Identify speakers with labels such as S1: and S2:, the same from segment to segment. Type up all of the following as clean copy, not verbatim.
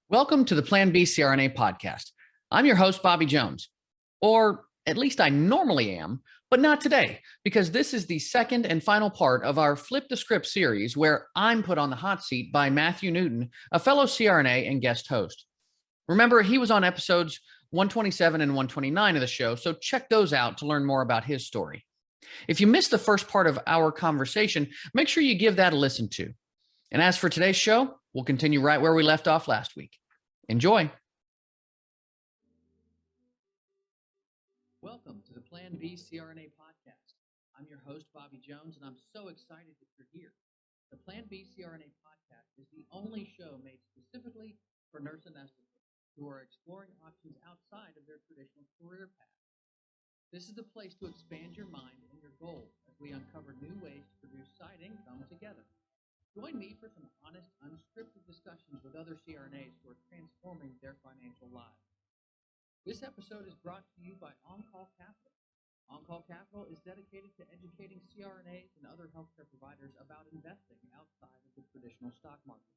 S1: Welcome to the Plan B CRNA podcast. I'm your host, Bobby Jones, or at least I normally am, but not today, because this is the second and final part of our Flip the Script series where I'm put on the hot seat by Matthew Newton, a fellow CRNA and guest host. Remember, he was on episodes 127 and 129 of the show, so check those out to learn more about his story. If you missed the first part of our conversation, make sure you give that a listen to. And as for today's show, we'll continue right where we left off last week. Enjoy. Welcome to the Plan B CRNA podcast. I'm your host, Bobby Jones, and I'm so excited that you're here. The Plan B CRNA podcast is the only show made specifically for nurse anesthetists who are exploring options outside of their traditional career path. This is the place to expand your mind and your goals as we uncover new ways to produce side income together. Join me for some honest, unscripted discussions with other CRNAs who are transforming their financial lives. This episode is brought to you by On-Call Capital. On-Call Capital is dedicated to educating CRNAs and other healthcare providers about investing outside of the traditional stock market.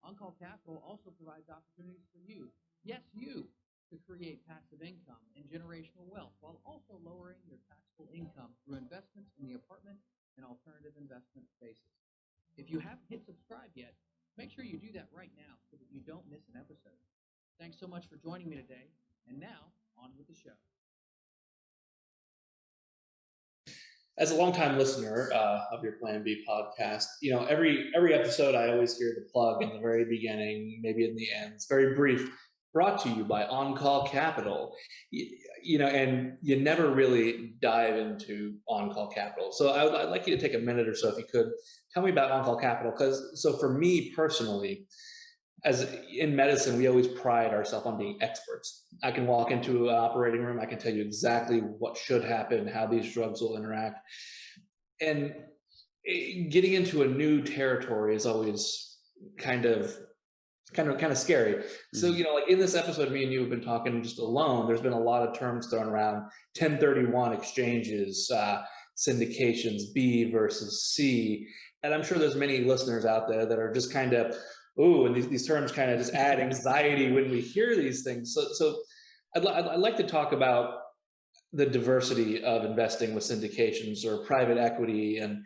S1: On-Call Capital also provides opportunities for you, yes, you, to create passive income and generational wealth while also lowering your taxable income through investments in the apartment and alternative investment spaces. If you haven't hit subscribe yet, make sure you do that right now so that you don't miss an episode. Thanks so much for joining me today. And now, on with the show.
S2: As a longtime listener of your Plan B podcast, every episode I always hear the plug in the very beginning, maybe in the end. It's very brief. Brought to you by On-Call Capital. And you never really dive into On-Call Capital. So I'd like you to take a minute or so, if you could, tell me about On-Call Capital. So for me personally, as in medicine, we always pride ourselves on being experts. I can walk into an operating room, I can tell you exactly what should happen, how these drugs will interact. And getting into a new territory is always kind of scary. So, like in this episode, me and you have been talking just alone. There's been a lot of terms thrown around: 1031 exchanges, syndications, B versus C. And I'm sure there's many listeners out there that are just kind of, ooh, and these terms kind of just add anxiety when we hear these things. So I'd like to talk about the diversity of investing with syndications or private equity and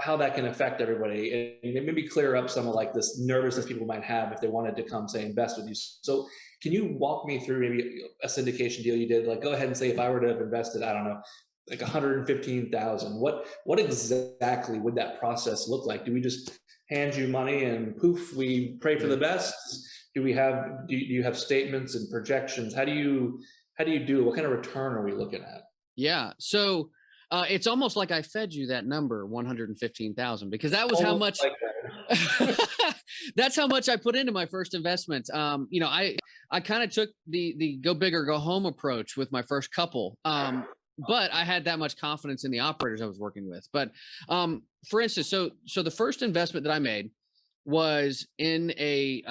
S2: how that can affect everybody, and maybe clear up some of like this nervousness people might have if they wanted to come, say, invest with you. So can you walk me through maybe a syndication deal you did? Like, go ahead and say, if I were to have invested, I don't know, like 115,000, what exactly would that process look like? Do we just hand you money and poof, we pray for the best? Do you have statements and projections? How do you do it? What kind of return are we looking at?
S1: Yeah. So it's almost like I fed you that number, 115,000, because that was how much, that's how much I put into my first investment. I kind of took the go big or go home approach with my first couple. But I had that much confidence in the operators I was working with. But for instance, so the first investment that I made was in a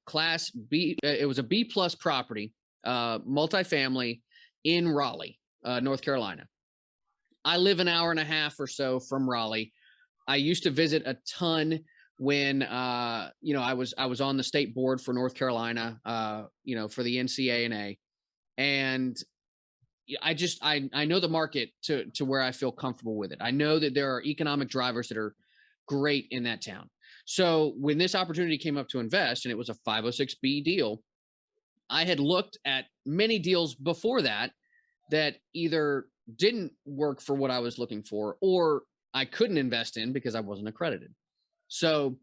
S1: class B. It was a B plus property, multifamily in Raleigh, North Carolina. I live an hour and a half or so from Raleigh. I used to visit a ton when I was on the state board for North Carolina, for the NCANA, and I know the market to where I feel comfortable with it. I know that there are economic drivers that are great in that town. So when this opportunity came up to invest, and it was a 506B deal, I had looked at many deals before that either didn't work for what I was looking for, or I couldn't invest in because I wasn't accredited. So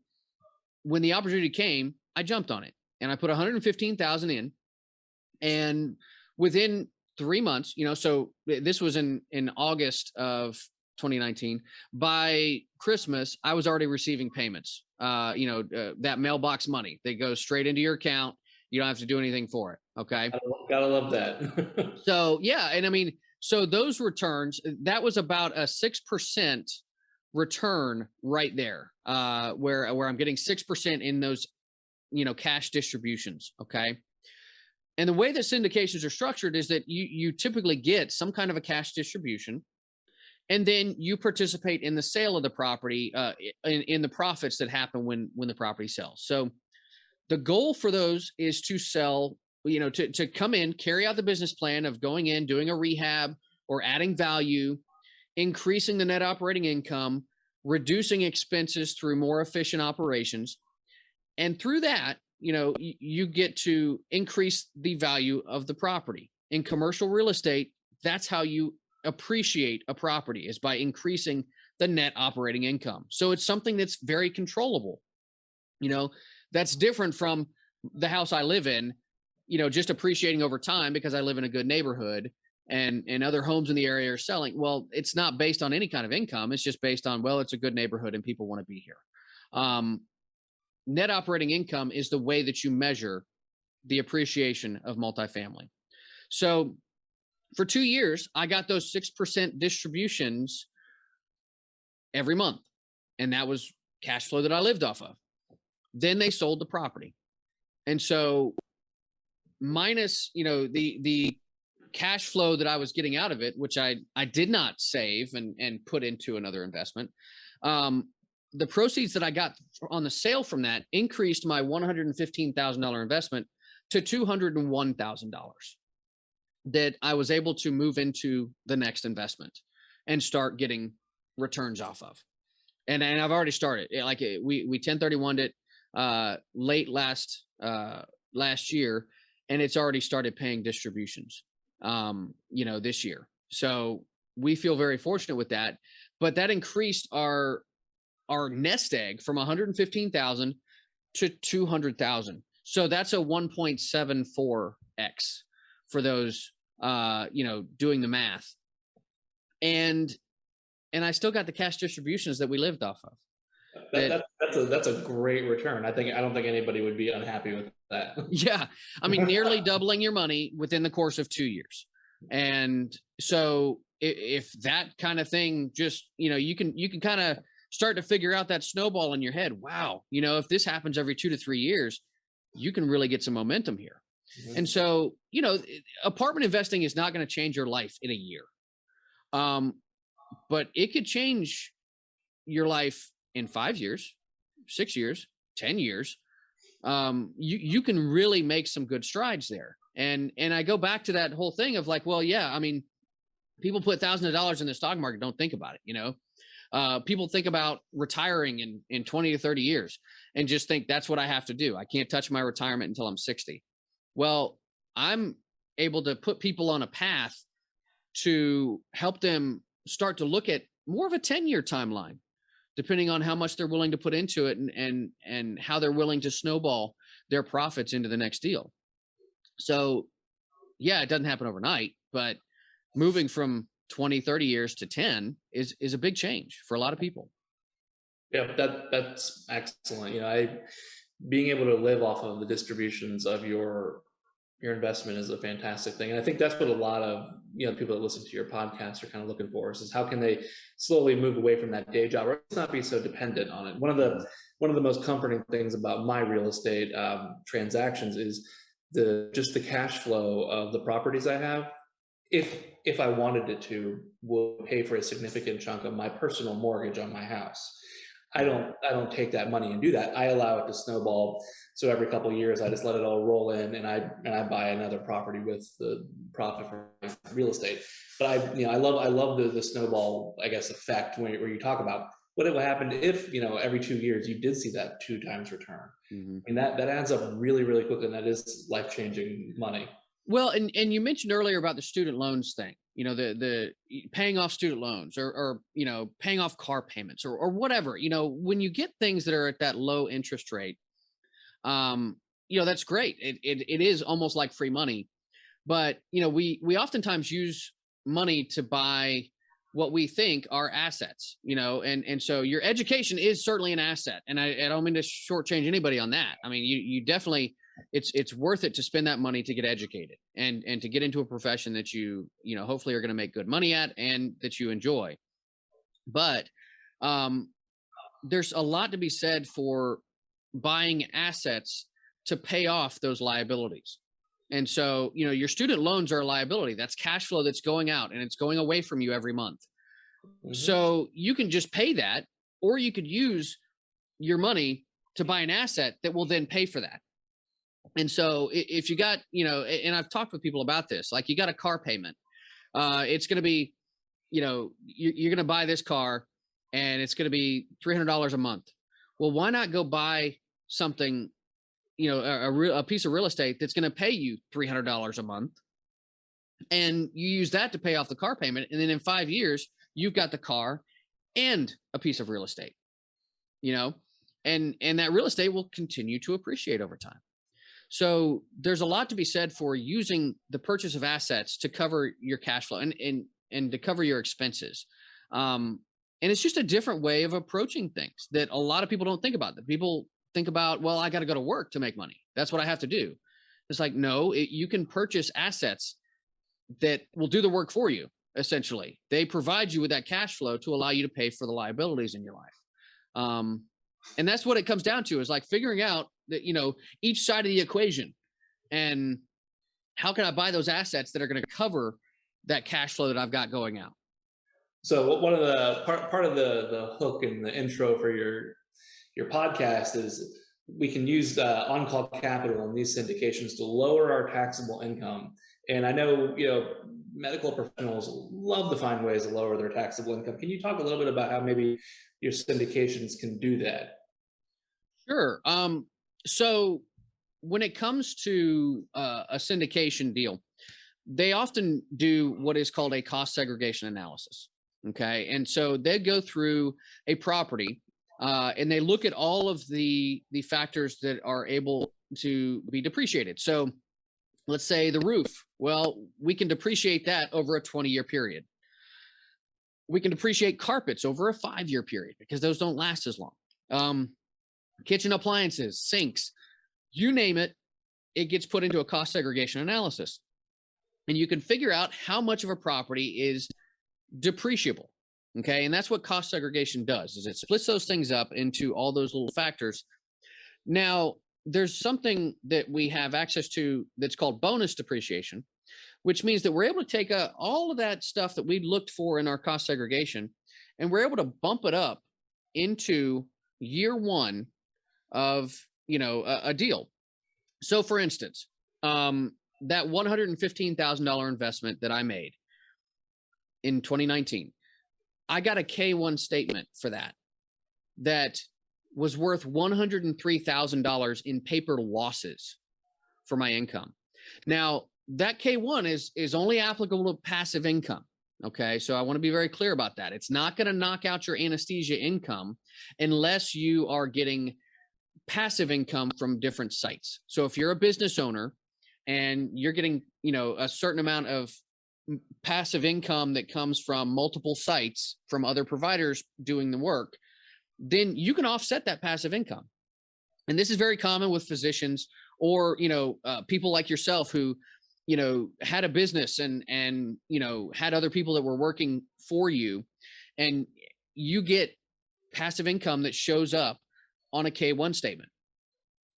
S1: when the opportunity came, I jumped on it and I put 115,000 in, and within 3 months, so this was in August of 2019. By Christmas, I was already receiving payments. That mailbox money, they go straight into your account. You don't have to do anything for it. Okay.
S2: Gotta love that.
S1: So yeah. And I mean, so those returns, that was about a 6% return right there, where I'm getting 6% in those, cash distributions. Okay. And the way that syndications are structured is that you typically get some kind of a cash distribution, and then you participate in the sale of the property, in the profits that happen when the property sells. So The goal for those is to sell, to come in, carry out the business plan of going in, doing a rehab or adding value, increasing the net operating income, reducing expenses through more efficient operations. And through that, you get to increase the value of the property. In commercial real estate, that's how you appreciate a property, is by increasing the net operating income. So it's something that's very controllable. That's different from the house I live in, just appreciating over time because I live in a good neighborhood and other homes in the area are selling. Well, it's not based on any kind of income. It's just based on, well, it's a good neighborhood and people want to be here. Net operating income is the way that you measure the appreciation of multifamily. So for 2 years, I got those 6% distributions every month. And that was cash flow that I lived off of. Then they sold the property. And so minus, the cash flow that I was getting out of it, which I did not save and put into another investment. The proceeds that I got on the sale from that increased my $115,000 investment to $201,000 that I was able to move into the next investment and start getting returns off of. And I've already started. Like we 1031'd it late last year, and it's already started paying distributions, this year. So we feel very fortunate with that. But that increased our nest egg from 115,000 to 200,000. So that's a 1.74x for those, doing the math. And I still got the cash distributions that we lived off of.
S2: That's a great return. I don't think anybody would be unhappy with that.
S1: Yeah. I mean, nearly doubling your money within the course of 2 years. And so if that kind of thing, just, you can kind of start to figure out that snowball in your head. Wow. If this happens every 2 to 3 years, you can really get some momentum here. Mm-hmm. And so, apartment investing is not going to change your life in a year. But it could change your life in 5 years, 6 years, 10 years. You can really make some good strides there. And I go back to that whole thing of like, well, yeah, I mean, people put thousands of dollars in the stock market, don't think about it. People think about retiring in 20 to 30 years and just think that's what I have to do. I can't touch my retirement until I'm 60. Well, I'm able to put people on a path to help them start to look at more of a 10-year timeline, depending on how much they're willing to put into it and how they're willing to snowball their profits into the next deal. So yeah, it doesn't happen overnight, but moving from 20, 30 years to 10 is a big change for a lot of people.
S2: Yeah, that's excellent. Being able to live off of the distributions of your investment is a fantastic thing. And I think that's what a lot of, people that listen to your podcast are kind of looking for is how can they slowly move away from that day job or not be so dependent on it. One of the most comforting things about my real estate transactions is just the cash flow of the properties I have. If I wanted it to, will pay for a significant chunk of my personal mortgage on my house. I don't take that money and do that. I allow it to snowball. So every couple of years, I just let it all roll in, and I buy another property with the profit from real estate. But I love the snowball, I guess, effect where you talk about what would happen if every 2 years you did see that 2 times return. Mm-hmm. I mean that adds up really, really quickly, and that is life-changing money.
S1: Well, and you mentioned earlier about the student loans thing, the paying off student loans or paying off car payments or whatever, when you get things that are at that low interest rate, that's great. It is almost like free money, but we oftentimes use money to buy what we think are assets, and so your education is certainly an asset. And I don't mean to shortchange anybody on that. I mean, you definitely, it's worth it to spend that money to get educated and to get into a profession that you hopefully are going to make good money at and that you enjoy. But there's a lot to be said for buying assets to pay off those liabilities. And so, your student loans are a liability. That's cash flow that's going out and it's going away from you every month. Mm-hmm. So you can just pay that, or you could use your money to buy an asset that will then pay for that. And so if you got, and I've talked with people about this, like you got a car payment, it's going to be, you're going to buy this car and it's going to be $300 a month. Well, why not go buy something, a piece of real estate that's going to pay you $300 a month, and you use that to pay off the car payment. And then in 5 years, you've got the car and a piece of real estate, and that real estate will continue to appreciate over time. So there's a lot to be said for using the purchase of assets to cover your cash flow and to cover your expenses. And it's just a different way of approaching things that a lot of people don't think about. That people think about, well, I got to go to work to make money. That's what I have to do. It's like, no, you can purchase assets that will do the work for you. Essentially, they provide you with that cash flow to allow you to pay for the liabilities in your life. And that's what it comes down to, is like figuring out that, each side of the equation, and how can I buy those assets that are going to cover that cash flow that I've got going out.
S2: So one of the part of the hook in the intro for your podcast is we can use on-call capital and these syndications to lower our taxable income. And I know, medical professionals love to find ways to lower their taxable income. Can you talk a little bit about how maybe your syndications can do that?
S1: Sure. So when it comes to a syndication deal, they often do what is called a cost segregation analysis. Okay. And so they go through a property and they look at all of the factors that are able to be depreciated. So let's say the roof. Well, we can depreciate that over a 20-year period. We can depreciate carpets over a 5-year period because those don't last as long. Kitchen appliances, sinks, you name it, it gets put into a cost segregation analysis. And you can figure out how much of a property is depreciable. Okay. And that's what cost segregation does, is it splits those things up into all those little factors. Now, there's something that we have access to that's called bonus depreciation, which means that we're able to take all of that stuff that we looked for in our cost segregation, and we're able to bump it up into year one of, a deal. So for instance, that $115,000 investment that I made in 2019, I got a K1 statement for that was worth $103,000 in paper losses for my income. Now, that K1 is only applicable to passive income. Okay. So I want to be very clear about that. It's not going to knock out your anesthesia income unless you are getting passive income from different sites. So if you're a business owner and you're getting, a certain amount of passive income that comes from multiple sites from other providers doing the work, then you can offset that passive income. And this is very common with physicians or, people like yourself who, had a business and, had other people that were working for you, and you get passive income that shows up on a K1 statement.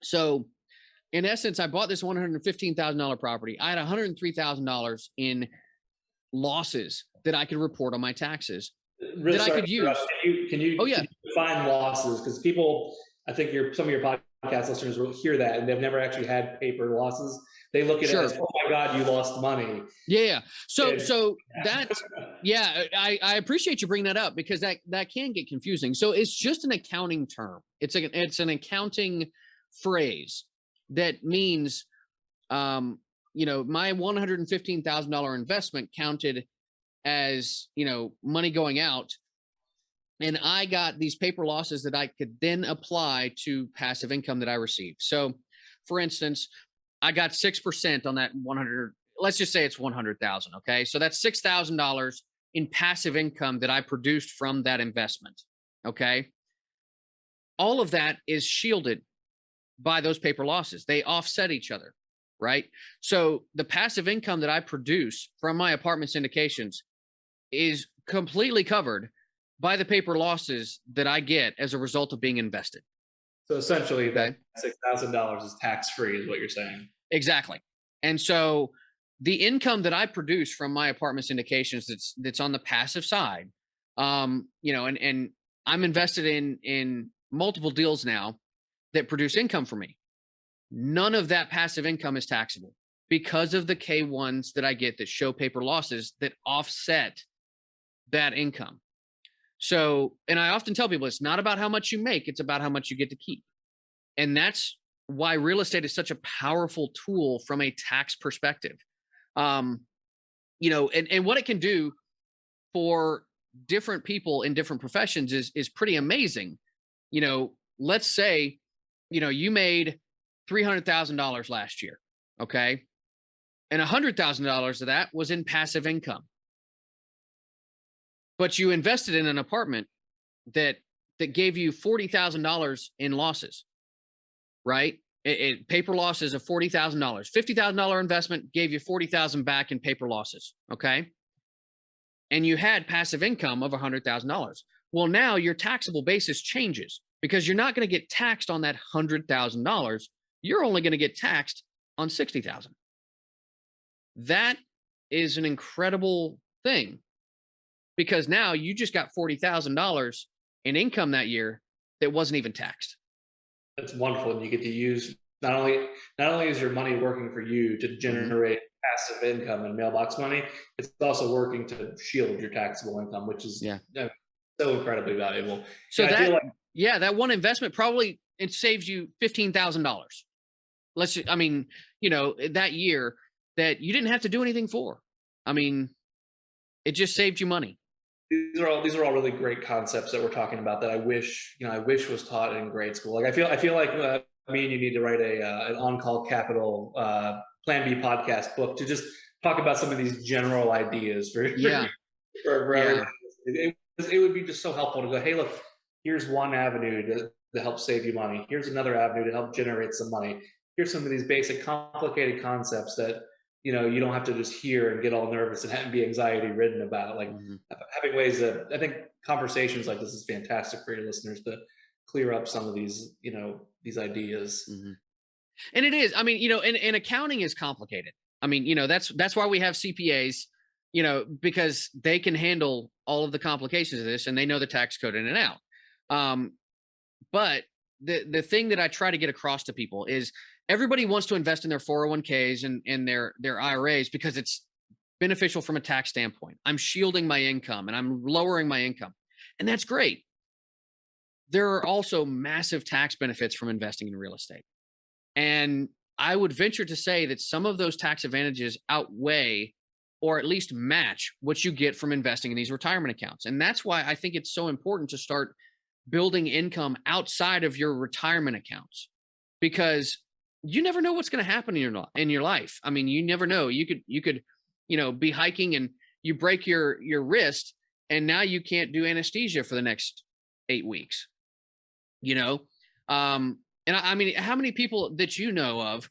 S1: So in essence, I bought this $115,000 property. I had $103,000 in losses that I could report on my taxes that I could use.
S2: Can you define losses? Because people, I think some of your podcast listeners will hear that and they've never actually had paper losses. They look at it as, oh my God, you lost money.
S1: Yeah. So that's, I appreciate you bringing that up, because that can get confusing. So it's just an accounting term. It's an accounting phrase that means, my $115,000 investment counted as, money going out. And I got these paper losses that I could then apply to passive income that I received. So for instance, I got 6% on that 100. Let's just say it's 100,000. Okay. So that's $6,000 in passive income that I produced from that investment. Okay. All of that is shielded by those paper losses. They offset each other. Right. So the passive income that I produce from my apartment syndications is completely covered by the paper losses that I get as a result of being invested.
S2: So essentially that $6,000 is tax-free is what you're saying.
S1: Exactly. And so the income that I produce from my apartment syndications that's on the passive side, and I'm invested in multiple deals now that produce income for me. none of that passive income is taxable because of the K1s that I get that show paper losses that offset that income. So, and I often tell people it's not about how much you make, it's about how much you get to keep. And that's why real estate is such a powerful tool from a tax perspective. And what it can do for different people in different professions is pretty amazing. Let's say, you made $300,000 last year. Okay. And $100,000 of that was in passive income. But you invested in an apartment that gave you $40,000 in losses, right? Paper losses of $40,000. $50,000 investment gave you $40,000 back in paper losses, okay? And you had passive income of $100,000. Well, now your taxable basis changes because you're not going to get taxed on that $100,000. You're only going to get taxed on $60,000. That is an incredible thing because now you just got $40,000 in income that year that wasn't even taxed.
S2: That's wonderful. And you get to use not only is your money working for you to generate passive income and mailbox money, it's also working to shield your taxable income, which is so incredibly valuable.
S1: So that one investment probably it saves you $15,000. That year that you didn't have to do anything for. I mean, it just saved you money.
S2: These are all really great concepts that we're talking about that I wish was taught in grade school. Like I feel like me and you need to write an on-call capital Plan B podcast book to just talk about some of these general ideas for everyone. It would be just so helpful to go, hey, look, here's one avenue to help save you money. Here's another avenue to help generate some money. Here's some of these basic complicated concepts that you don't have to just hear and get all nervous and be anxiety ridden about. Like having ways that I think conversations like this is fantastic for your listeners to clear up some of these these ideas.
S1: And it is. I mean, and accounting is complicated. I mean, that's why we have CPAs. Because they can handle all of the complications of this and they know the tax code in and out. But the thing that I try to get across to people is everybody wants to invest in their 401ks and their IRAs because it's beneficial from a tax standpoint. I'm shielding my income and I'm lowering my income. And that's great. There are also massive tax benefits from investing in real estate. And I would venture to say that some of those tax advantages outweigh or at least match what you get from investing in these retirement accounts. And that's why I think it's so important to start building income outside of your retirement accounts, because you never know what's going to happen in your life. I mean, you never know. You could, be hiking and you break your wrist and now you can't do anesthesia for the next 8 weeks, and I mean, how many people that you know of,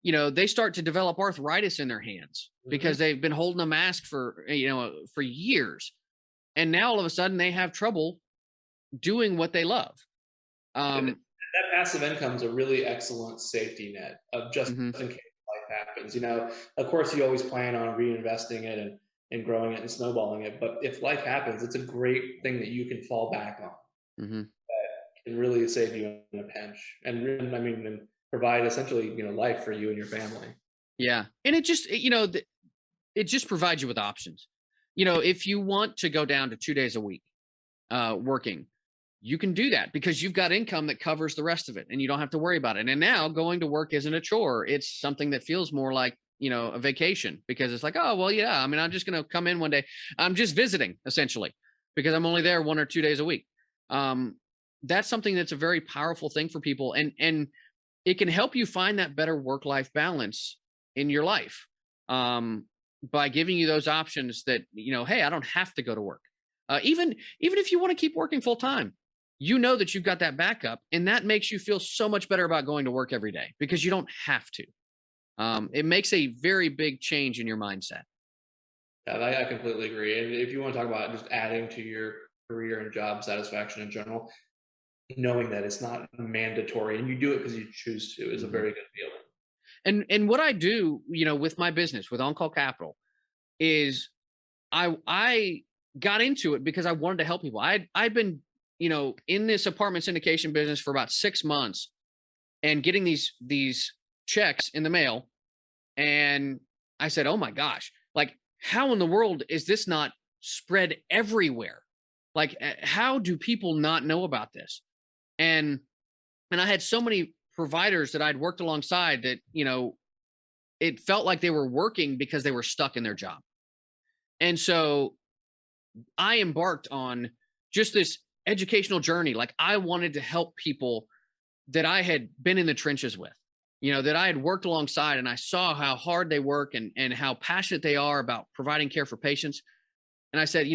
S1: they start to develop arthritis in their hands because they've been holding a mask for years. And now all of a sudden they have trouble doing what they love.
S2: That passive income is a really excellent safety net of just in case life happens. Of course you always plan on reinvesting it and growing it and snowballing it. But if life happens, it's a great thing that you can fall back on. That can really save you in a pinch. And provide essentially, life for you and your family.
S1: Yeah. And it just, it just provides you with options. If you want to go down to 2 days a week working, you can do that because you've got income that covers the rest of it and you don't have to worry about it. And now going to work isn't a chore. It's something that feels more like, a vacation because it's like, oh, well, yeah, I mean, I'm just going to come in one day. I'm just visiting essentially because I'm only there 1 or 2 days a week. That's something that's a very powerful thing for people. And it can help you find that better work-life balance in your life by giving you those options that, hey, I don't have to go to work. Even if you want to keep working full time, that you've got that backup and that makes you feel so much better about going to work every day because you don't have to. It makes a very big change in your mindset.
S2: Yeah, I completely agree. And if you want to talk about just adding to your career and job satisfaction in general, knowing that it's not mandatory and you do it because you choose to is a very good feeling.
S1: And what I do, with my business, with On-Call Capital, is I got into it because I wanted to help people. I'd been, in this apartment syndication business for about 6 months and getting these checks in the mail. And I said, oh my gosh, like, how in the world is this not spread everywhere? Like, how do people not know about this? And and I had so many providers that I'd worked alongside that, it felt like they were working because they were stuck in their job. And so I embarked on just this educational journey. Like, I wanted to help people that I had been in the trenches with, that I had worked alongside, and I saw how hard they work and how passionate they are about providing care for patients. And I said,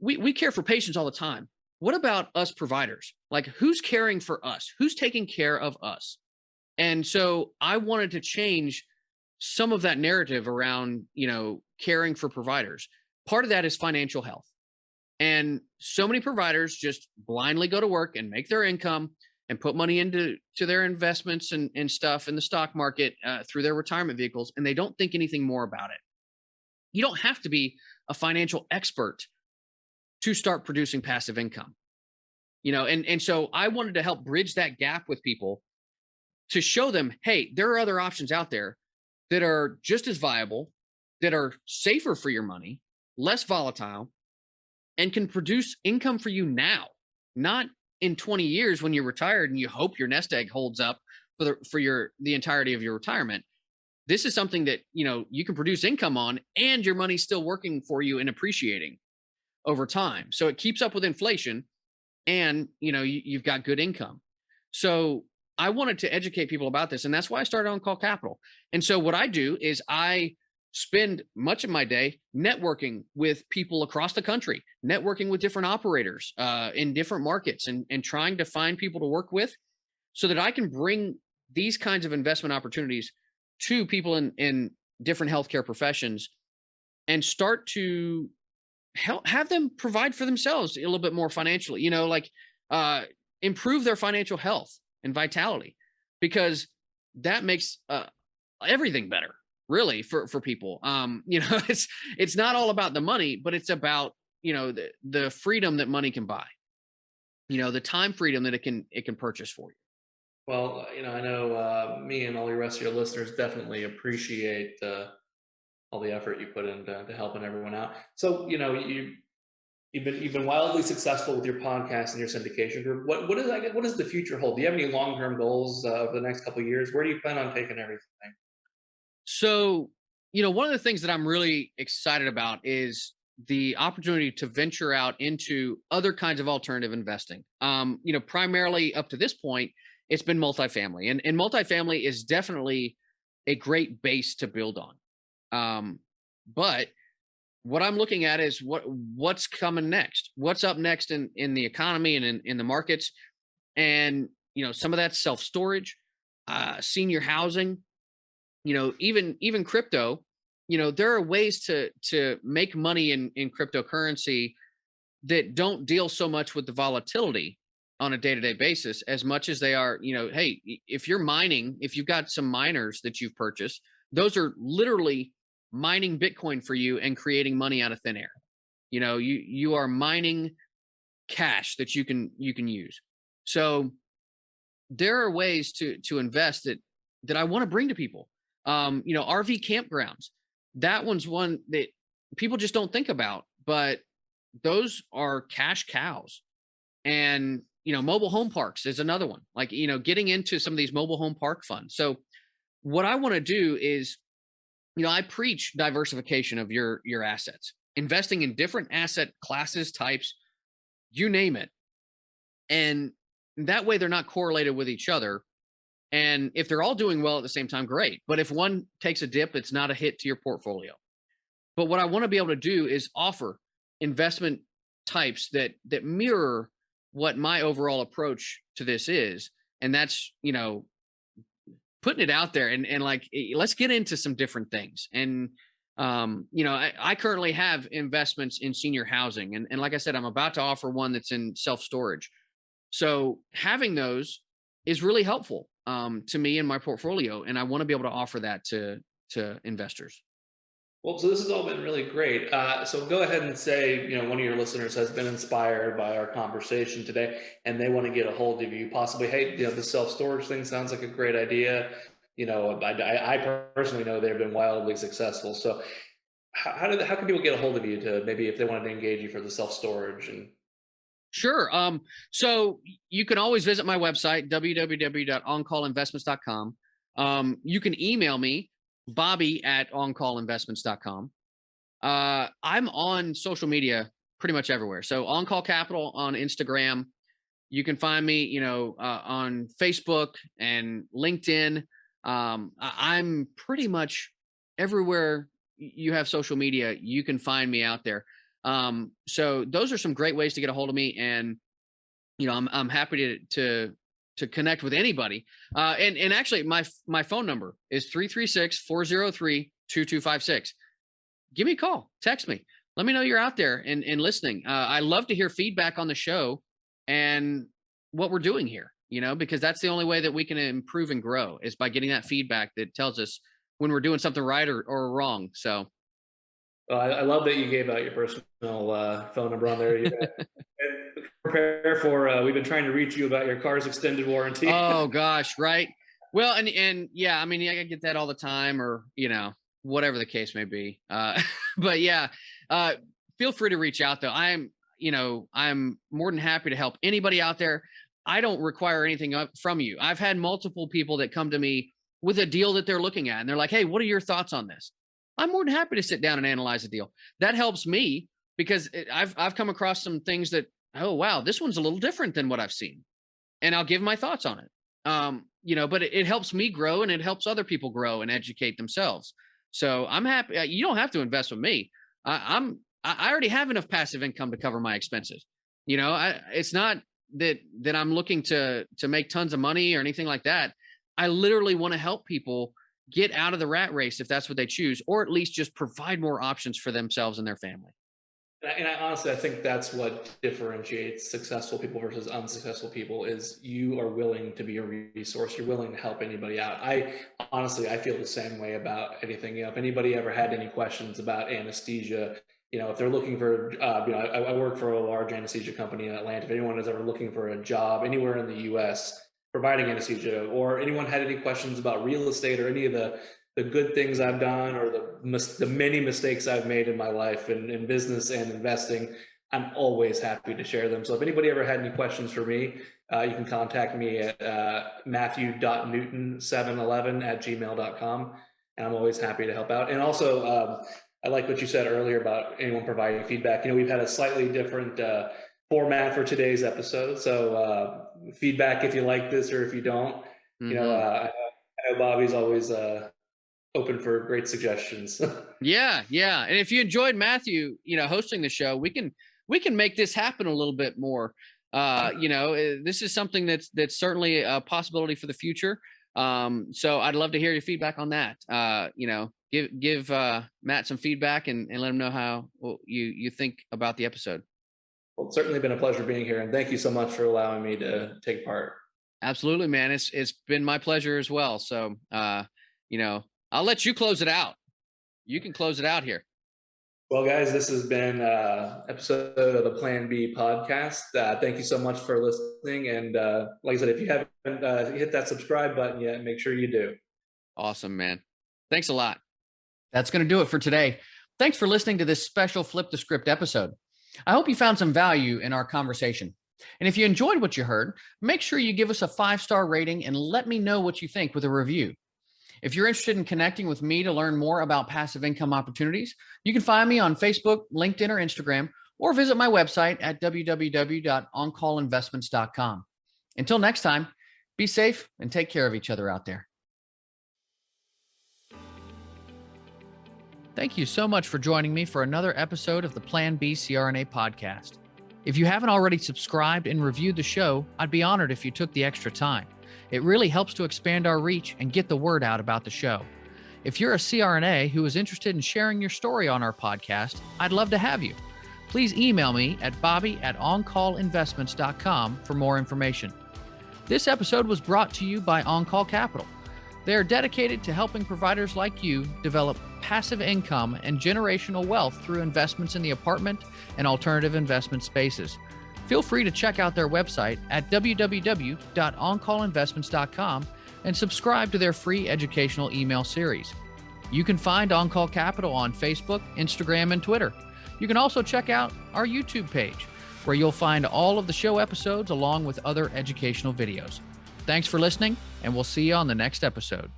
S1: we care for patients all the time. What about us providers? Like, who's caring for us? Who's taking care of us? And so I wanted to change some of that narrative around, caring for providers. Part of that is financial health. And so many providers just blindly go to work and make their income and put money into their investments and stuff in the stock market through their retirement vehicles, and they don't think anything more about it. You don't have to be a financial expert to start producing passive income, and so I wanted to help bridge that gap with people to show them, hey, there are other options out there that are just as viable, that are safer for your money, less volatile, and can produce income for you now, not in 20 years when you're retired and you hope your nest egg holds up for the entirety of your retirement. This is something that, you can produce income on, and your money's still working for you and appreciating over time. So it keeps up with inflation, and, you've got good income. So I wanted to educate people about this, and that's why I started On Call Capital. And so what I do is I spend much of my day networking with people across the country, networking with different operators in different markets, and trying to find people to work with so that I can bring these kinds of investment opportunities to people in different healthcare professions and start to have them provide for themselves a little bit more financially, like improve their financial health and vitality, because that makes everything better, really, for people. It's not all about the money, but it's about, the freedom that money can buy, the time freedom that it can purchase for you.
S2: Well, I know me and all the rest of your listeners definitely appreciate all the effort you put into to helping everyone out. So, you've been wildly successful with your podcast and your syndication group. What does the future hold? Do you have any long-term goals over the next couple of years? Where do you plan on taking everything?
S1: So, one of the things that I'm really excited about is the opportunity to venture out into other kinds of alternative investing. Primarily up to this point, it's been multifamily, and multifamily is definitely a great base to build on. But what I'm looking at is what's coming next, what's up next in the economy and in the markets. And, some of that's self-storage, senior housing, even crypto. There are ways to make money in cryptocurrency that don't deal so much with the volatility on a day-to-day basis as much as they are, hey, if you're mining, if you've got some miners that you've purchased, those are literally mining Bitcoin for you and creating money out of thin air. You are mining cash that you can use. So there are ways to invest that I want to bring to people. RV campgrounds. That one's one that people just don't think about, but those are cash cows. And, mobile home parks is another one. Like, getting into some of these mobile home park funds. So what I want to do is, I preach diversification of your assets, investing in different asset classes, types, you name it. And that way they're not correlated with each other. And if they're all doing well at the same time, great. But if one takes a dip, it's not a hit to your portfolio. But what I want to be able to do is offer investment types that mirror what my overall approach to this is. And that's, putting it out there and like, let's get into some different things. And, I currently have investments in senior housing. And like I said, I'm about to offer one that's in self-storage. So having those is really helpful to me in my portfolio. And I want to be able to offer that to investors.
S2: Well, so this has all been really great. So go ahead and say, one of your listeners has been inspired by our conversation today, and they want to get a hold of you. Possibly, hey, the self-storage thing sounds like a great idea. I personally know they've been wildly successful. So how can people get a hold of you to maybe if they wanted to engage you for the self-storage and
S1: Sure. So you can always visit my website, www.oncallinvestments.com. You can email me, bobby@oncallinvestments.com. I'm on social media pretty much everywhere. So On Call Capital on Instagram. You can find me, on Facebook and LinkedIn. I'm pretty much everywhere you have social media. You can find me out there. So those are some great ways to get a hold of me, and I'm happy to connect with anybody. And actually, my phone number is 336-403-2256. Give me a call, text me, let me know you're out there and listening. I love to hear feedback on the show and what we're doing here, because that's the only way that we can improve and grow is by getting that feedback that tells us when we're doing something right or wrong. So
S2: well, I love that you gave out your personal phone number on there. And prepare for. We've been trying to reach you about your car's extended warranty.
S1: Oh gosh, right. Well, and yeah, I mean, I get that all the time, or whatever the case may be. But yeah, feel free to reach out though. I'm more than happy to help anybody out there. I don't require anything from you. I've had multiple people that come to me with a deal that they're looking at, and they're like, "Hey, what are your thoughts on this?" I'm more than happy to sit down and analyze a deal. That helps me because I've come across some things that, oh wow, this one's a little different than what I've seen, and I'll give my thoughts on it. But it helps me grow, and it helps other people grow and educate themselves. So I'm happy. You don't have to invest with me. I already have enough passive income to cover my expenses. It's not that I'm looking to make tons of money or anything like that. I literally want to help people get out of the rat race if that's what they choose, or at least just provide more options for themselves and their family.
S2: And I honestly, I think that's what differentiates successful people versus unsuccessful people is you are willing to be a resource. You're willing to help anybody out. I feel the same way about anything. If anybody ever had any questions about anesthesia, if they're looking for, I work for a large anesthesia company in Atlanta. If anyone is ever looking for a job anywhere in the U.S. providing anesthesia, or anyone had any questions about real estate or any of the good things I've done or the many mistakes I've made in my life in business and investing, I'm always happy to share them. So if anybody ever had any questions for me, you can contact me at matthew.newton711@gmail.com. And I'm always happy to help out. And also, I like what you said earlier about anyone providing feedback. We've had a slightly different format for today's episode. So feedback if you like this or if you don't. I know Bobby's always open for great suggestions.
S1: Yeah. And if you enjoyed Matthew, hosting the show, we can make this happen a little bit more. This is something that's certainly a possibility for the future. So I'd love to hear your feedback on that. Give Matt some feedback and let him know how you think about the episode.
S2: Well, it's certainly been a pleasure being here, and thank you so much for allowing me to take part.
S1: Absolutely, man. It's been my pleasure as well. So, I'll let you close it out. You can close it out here.
S2: Well, guys, this has been an episode of the Plan B podcast. Thank you so much for listening. And like I said, if you haven't hit that subscribe button yet, make sure you do.
S1: Awesome, man. Thanks a lot. That's going to do it for today. Thanks for listening to this special Flip the Script episode. I hope you found some value in our conversation. And if you enjoyed what you heard, make sure you give us a 5-star rating and let me know what you think with a review. If you're interested in connecting with me to learn more about passive income opportunities, you can find me on Facebook, LinkedIn, or Instagram, or visit my website at www.oncallinvestments.com. Until next time, be safe and take care of each other out there. Thank you so much for joining me for another episode of the Plan B CRNA podcast. If you haven't already subscribed and reviewed the show, I'd be honored if you took the extra time. It really helps to expand our reach and get the word out about the show. If you're a CRNA who is interested in sharing your story on our podcast, I'd love to have you. Please email me at bobby@oncallinvestments.com for more information. This episode was brought to you by On Call Capital. They are dedicated to helping providers like you develop passive income and generational wealth through investments in the apartment and alternative investment spaces. Feel free to check out their website at www.oncallinvestments.com and subscribe to their free educational email series. You can find On Call Capital on Facebook, Instagram, and Twitter. You can also check out our YouTube page, where you'll find all of the show episodes along with other educational videos. Thanks for listening, and we'll see you on the next episode.